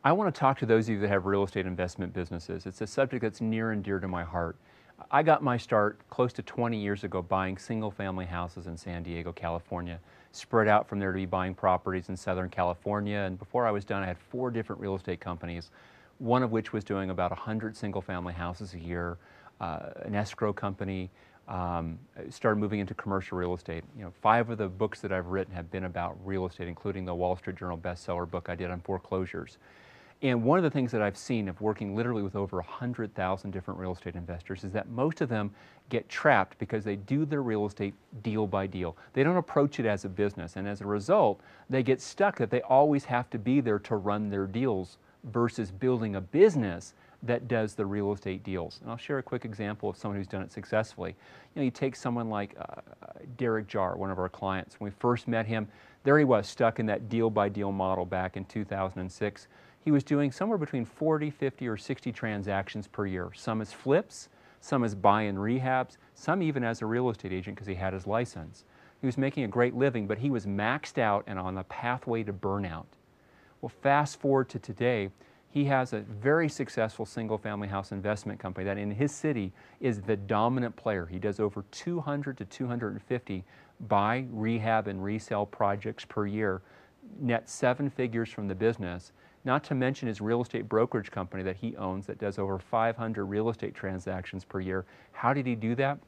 I want to talk to those of you that have real estate investment businesses. It's a subject that's near and dear to my heart. I got my start close to 20 years ago buying single-family houses in San Diego, California, spread out from there to be buying properties in Southern California. And before I was done, I had 4 different real estate companies, one of which was doing about 100 single-family houses a year, an escrow company. Started moving into commercial real estate. 5 of the books that I've written have been about real estate, including the Wall Street Journal bestseller book I did on foreclosures. And one of the things that I've seen of working literally with over 100,000 different real estate investors is that most of them get trapped because they do their real estate deal by deal. They don't approach it as a business, and as a result, they get stuck that they always have to be there to run their deals versus building a business that does the real estate deals. And I'll share a quick example of someone who's done it successfully. You take someone like Derek Jarr, one of our clients. When we first met him, there he was stuck in that deal by deal model back in 2006. He was doing somewhere between 40, 50, or 60 transactions per year. Some as flips, some as buy and rehabs, some even as a real estate agent because he had his license. He was making a great living, but he was maxed out and on the pathway to burnout. Well, fast forward to today, he has a very successful single-family house investment company that in his city is the dominant player. He does over 200 to 250 buy, rehab, and resell projects per year, net 7 figures from the business, not to mention his real estate brokerage company that he owns that does over 500 real estate transactions per year. How did he do that?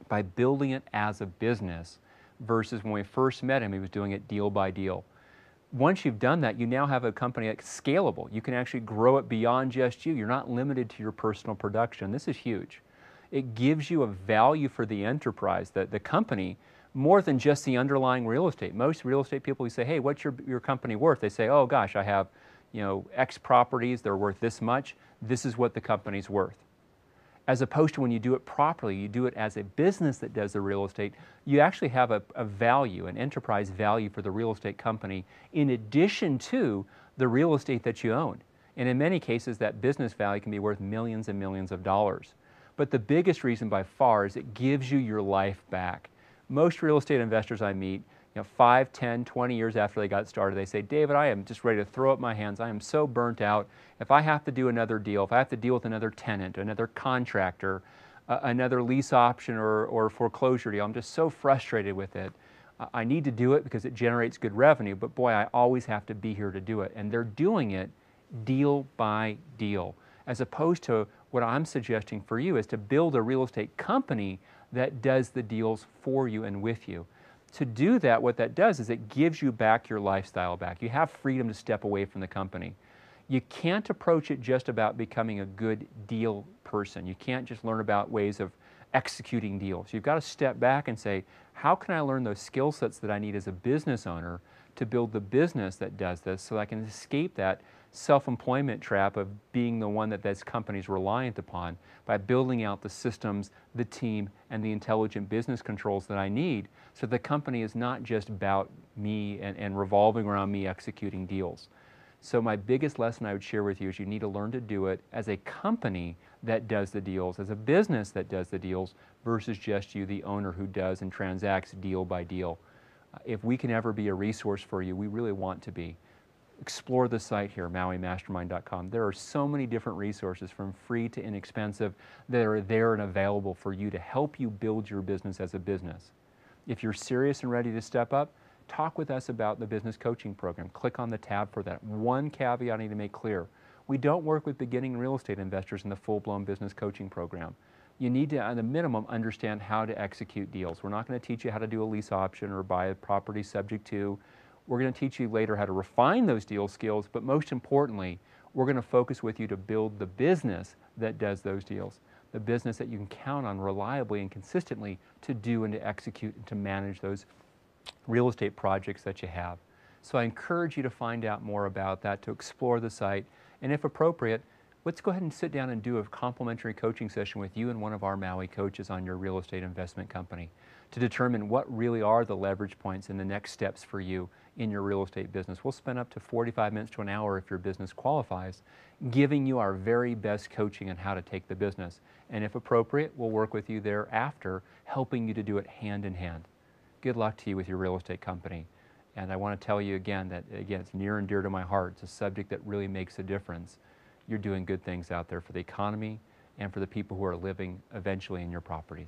By building it as a business versus when we first met him, he was doing it deal by deal. Once you've done that, you now have a company that's scalable. You can actually grow it beyond just you. You're not limited to your personal production. This is huge. It gives you a value for the enterprise, the company, more than just the underlying real estate. Most real estate people, you say, hey, what's your company worth? They say, oh gosh, I have X properties, they're worth this much. This is what the company's worth. As opposed to when you do it properly, you do it as a business that does the real estate, you actually have a value, an enterprise value for the real estate company in addition to the real estate that you own. And in many cases, that business value can be worth millions and millions of dollars. But the biggest reason by far is it gives you your life back. Most real estate investors I meet, 5, 10, 20 years after they got started, they say, David, I am just ready to throw up my hands. I am so burnt out. If I have to do another deal, if I have to deal with another tenant, another contractor, another lease option or foreclosure deal, I'm just so frustrated with it. I need to do it because it generates good revenue, but boy, I always have to be here to do it. And they're doing it deal by deal, as opposed to what I'm suggesting for you is to build a real estate company that does the deals for you and with you. To do that, what that does is it gives you back your lifestyle back. You have freedom to step away from the company. You can't approach it just about becoming a good deal person. You can't just learn about ways of executing deals. You've got to step back and say, how can I learn those skill sets that I need as a business owner to build the business that does this so that I can escape that self-employment trap of being the one that this company's reliant upon by building out the systems, the team, and the intelligent business controls that I need so the company is not just about me and revolving around me executing deals. So my biggest lesson I would share with you is you need to learn to do it as a company that does the deals, as a business that does the deals, versus just you, the owner who does and transacts deal by deal. If we can ever be a resource for you, we really want to be. Explore the site here, MauiMastermind.com. There are so many different resources from free to inexpensive that are there and available for you to help you build your business as a business. If you're serious and ready to step up, talk with us about the business coaching program. Click on the tab for that. One caveat I need to make clear. We don't work with beginning real estate investors in the full-blown business coaching program. You need to, at a minimum, understand how to execute deals. We're not going to teach you how to do a lease option or buy a property subject to. We're going to teach you later how to refine those deal skills, but most importantly, we're going to focus with you to build the business that does those deals, the business that you can count on reliably and consistently to do and to execute and to manage those real estate projects that you have. So I encourage you to find out more about that, to explore the site, and if appropriate, let's go ahead and sit down and do a complimentary coaching session with you and one of our Maui coaches on your real estate investment company to determine what really are the leverage points and the next steps for you in your real estate business. We'll spend up to 45 minutes to an hour if your business qualifies, giving you our very best coaching on how to take the business. And if appropriate, we'll work with you thereafter, helping you to do it hand in hand. Good luck to you with your real estate company. And I want to tell you again that, again, it's near and dear to my heart. It's a subject that really makes a difference. You're doing good things out there for the economy and for the people who are living eventually in your properties.